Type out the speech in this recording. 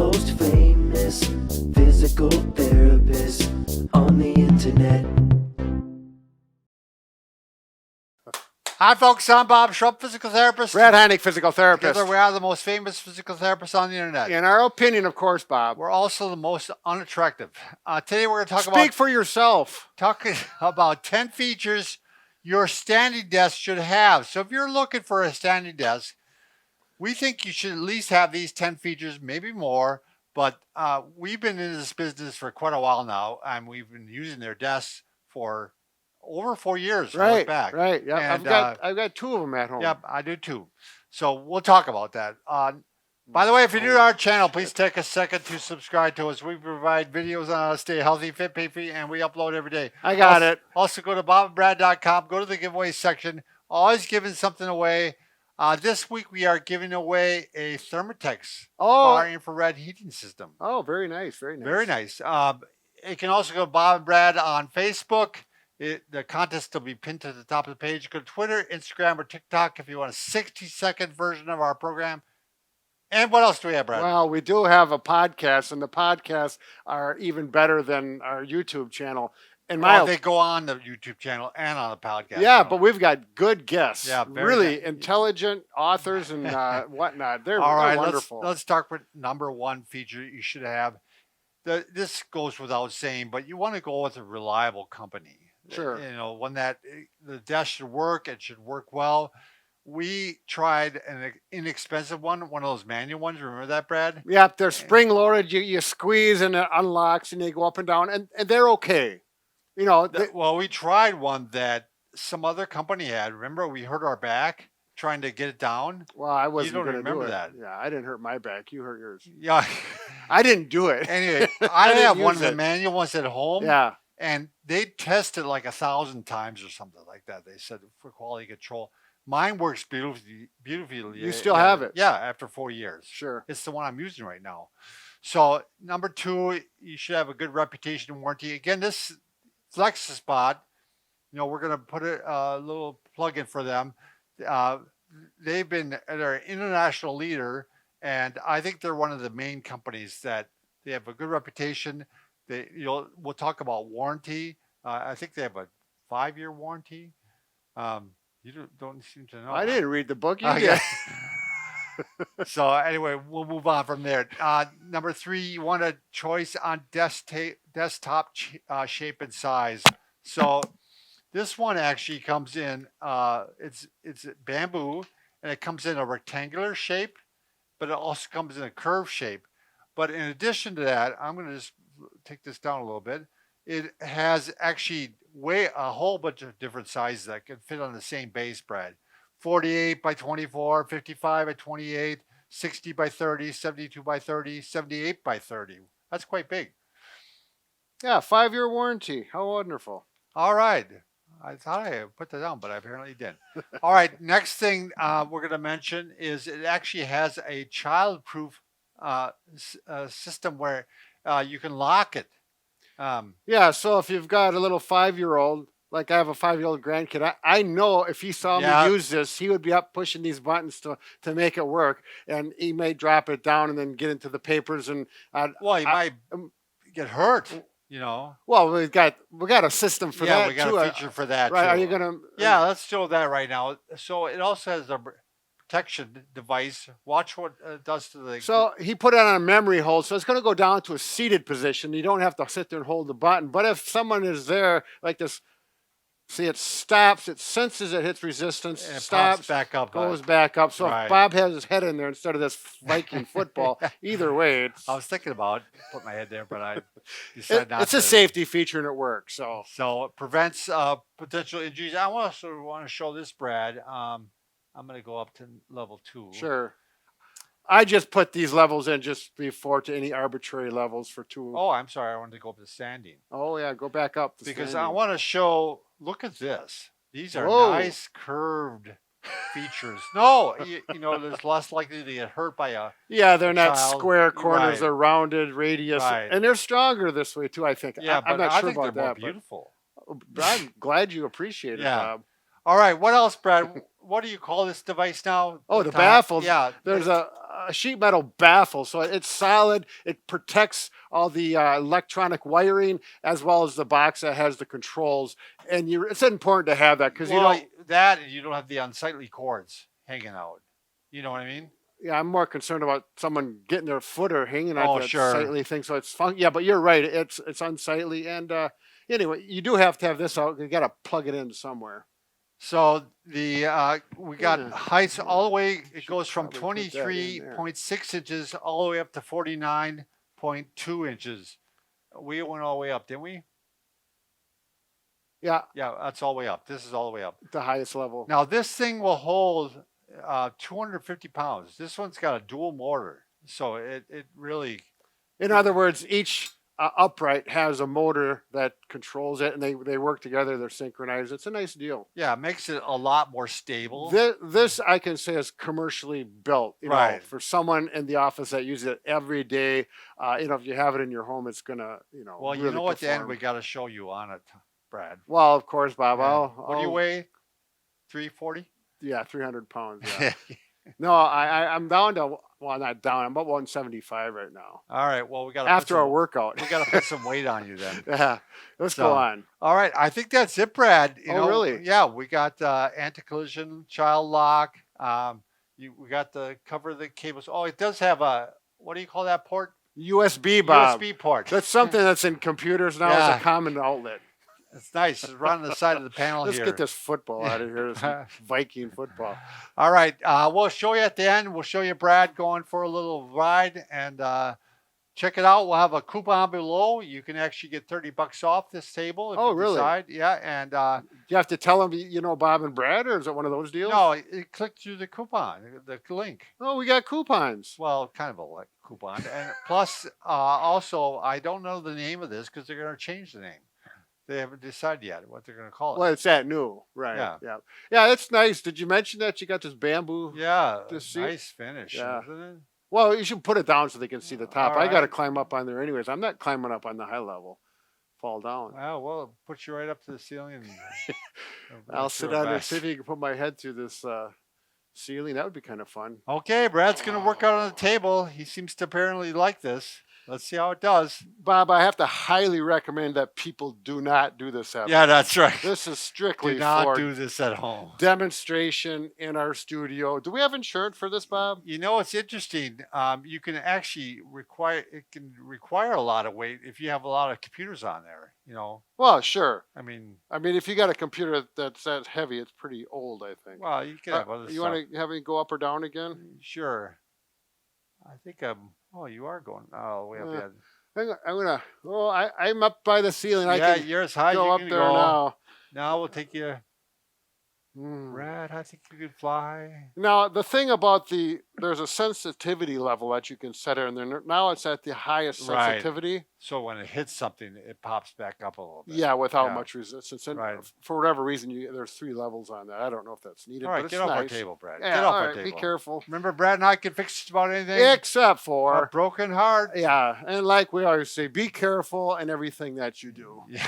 most famous physical therapist on the internet. Hi, folks. I'm Bob Schrupp, physical therapist. Brad Heineck, physical therapist. Together, we are the most famous physical therapists on the internet. In our opinion, of course, Bob. We're also the most unattractive. Today, we're going to Speak for yourself. Talking about 10 features your standing desk should have. So if you're looking for a standing desk, we think you should at least have these 10 features, maybe more. But we've been in this business for quite a while now, and we've been using their desks for over 4 years. Right, back. right. Yeah, And, I've got two of them at home. Yep, I do too. So we'll talk about that. By the way, if you're new to our channel, please take a second to subscribe to us. We provide videos on how to stay healthy, fit, pay free, and we upload every day. I got it. Also, go to bobandbrad.com. Go to the giveaway section. Always giving something away. This week, we are giving away a Thermatex far infrared heating system. Oh, very nice. Very nice. Very nice. You can also go to Bob and Brad on Facebook. The contest will be pinned to the top of the page. Go to Twitter, Instagram, or TikTok if you want a 60-second version of our program. And what else do we have, Brad? Well, we do have a podcast, and the podcasts are even better than our YouTube channel. They go on the YouTube channel and on the podcast. Yeah, but we've got good guests. Yeah, really intelligent authors and whatnot. They're wonderful. Let's start with number one feature you should have. This goes without saying, but you want to go with a reliable company. Sure. One that the desk should work, it should work well. We tried an inexpensive one of those manual ones. Remember that, Brad? Yeah, they're spring loaded. You squeeze and it unlocks and they go up and down, and they're okay. Well, we tried one that some other company had. Remember, we hurt our back trying to get it down. Well, I wasn't going to remember that. Yeah, I didn't hurt my back. You hurt yours. Yeah. I didn't do it. Anyway, I have one of the manual ones at home. Yeah. And they tested like 1,000 times or something like that. They said for quality control. Mine works beautifully. You still have it? Yeah, after 4 years. Sure. It's the one I'm using right now. So number two, you should have a good reputation and warranty. Again, this FlexiSpot, we're going to put a little plug in for them. They're an international leader, and I think they're one of the main companies that they have a good reputation. We'll talk about warranty. I think they have a 5-year warranty. You don't seem to know. I didn't read the book. You did. So anyway, we'll move on from there. Number three, you want a choice on desktop shape and size. So this one actually comes in. It's bamboo, and it comes in a rectangular shape, but it also comes in a curved shape. But in addition to that, I'm going to just take this down a little bit. It has actually a whole bunch of different sizes that can fit on the same base, Brad. 48 by 24, 55 by 28, 60 by 30, 72 by 30, 78 by 30. That's quite big. Yeah, 5-year warranty. How wonderful. All right. I thought I put that down, but I apparently didn't. All right. Next thing we're going to mention is it actually has a child-proof system where you can lock it. Yeah, so if you've got a little 5-year-old, like I have a 5-year-old grandkid, I know if he saw me use this, he would be up pushing these buttons to make it work, and he may drop it down and then get into the papers and. He might get hurt. Well, we got a system for that. Yeah, we got a feature for that. Right? Too. Are you gonna? Yeah, let's show that right now. So it also has a protection device. Watch what it does to the. So he put it on a memory hold, so it's going to go down to a seated position. You don't have to sit there and hold the button. But if someone is there like this, see, it stops. It senses it hits resistance. And it stops pops back up. Goes back up. So if Bob has his head in there instead of this Viking football, either way, I was thinking about putting my head there, but I decided not to. It's a safety feature and it works. So it prevents potential injuries. I also want to show this, Brad. I'm going to go up to level 2. Sure. I just put these levels in just before to any arbitrary levels for 2. Oh, I'm sorry. I wanted to go up to standing. Oh, yeah. Go back up to because standing. I want to show, look at this. These are nice curved features. No, there's less likely to get hurt by a they're not child. square corners. Right. They're rounded radius. Right. And they're stronger this way, too, I think. Yeah, I'm not sure think about they're that. More beautiful. But I'm glad you appreciate it, Bob. All right. What else, Brad? What do you call this device now? Oh, the baffles. Yeah. There's a a sheet metal baffle, so it's solid. It protects all the electronic wiring as well as the box that has the controls. And it's important to have that because Well, you don't. that and you don't have the unsightly cords hanging out. You know what I mean? Yeah, I'm more concerned about someone getting their foot or hanging Oh, on that sure. sightly thing. So it's fun. Yeah, but you're right. It's unsightly. And anyway, you do have to have this out. You got to plug it in somewhere. So we got Yeah. heights all the way. It Should goes from probably put that in there. 23.6 inches all the way up to 49.2 inches. We went all the way up, didn't we? Yeah, Yeah, that's all the way up. This is all the way up. the highest level. Now this thing will hold 250 pounds. This one's got a dual motor, so it really. In other words, each upright has a motor that controls it, and they work together. They're synchronized. It's a nice deal. Yeah, it makes it a lot more stable. This I can say is commercially built, you know, Right. for someone in the office that uses it every day. You know, if you have it in your home, it's gonna, you know. Well, you really know what, Dan, perform. we got to show you on it, Brad. Well, of course, Bob. Yeah. I'll, What do you I'll- weigh? 340. Yeah, 300 pounds. Yeah. No, I'm down to, well, not down. I'm about 175 right now. All right. Well, we got to After our workout. we got to put some weight on you then. Yeah. Let's So, go on. All right. I think that's it, Brad. You Oh, know, really? Yeah, we got anti-collision, child lock. We got the cover the cables. Oh, it does have a, what do you call that port? USB, Bob. USB port. That's something that's in computers now. Yeah. It's a common outlet. It's nice. It's right on the side of the panel Let's here. get this football out of here. This Viking football. All right. We'll show you at the end. We'll show you Brad going for a little ride and check it out. We'll have a coupon below. You can actually get $30 off this table. If Oh, you really? decide. Yeah. And You have to tell them, you know, Bob and Brad, or is it one of those deals? no, click through the coupon, the link. Oh, we got coupons. Well, kind of a coupon. And plus, also, I don't know the name of this because they're going to change the name. They haven't decided yet what they're going to call it. Well, it's that new, right? Yeah. Yeah. It's nice. Did you mention that you got this bamboo? Yeah. This seat? Nice finish, Yeah. isn't it? Well, you should put it down so they can see the top. All I got to right. climb up on there anyways. I'm not climbing up on the high level. Fall down. Well, we'll put you right up to the ceiling. And I'll do sit our on there, best. see if you can put my head through this ceiling. That would be kind of fun. Okay, Brad's going to work out on the table. He seems to apparently like this. Let's see how it does. Bob, I have to highly recommend that people do not do this at Yeah, home. that's right. This is strictly Do not for do this at home. demonstration in our studio. Do we have insurance for this, Bob? You know, it's interesting. You can actually require a lot of weight if you have a lot of computers on there. You know, Well, sure. I mean, If you got a computer that's that heavy, it's pretty old, I think. well, you can have other you stuff. want to have me go up or down again? Sure. I think I'm. Oh, you are going. Oh, way up Uh, ahead. I'm gonna. Oh, I'm up by the ceiling. I Yeah, can you're as high as go you up can there go. now. Now we'll take you, Hmm. Brad. I think you could fly. Now the thing about there's a sensitivity level that you can set it, and then now it's at the highest Right. sensitivity. So when it hits something, it pops back up a little bit. Yeah, without Yeah. much resistance. And Right. for whatever reason, there's 3 levels on that. I don't know if that's needed, All right, but it's get off our nice. table, Brad. Yeah, Get off all our right, table. be careful. Remember, Brad and I can fix just about anything. Except A for broken heart. yeah, and like we always say, be careful in everything that you do. Yeah.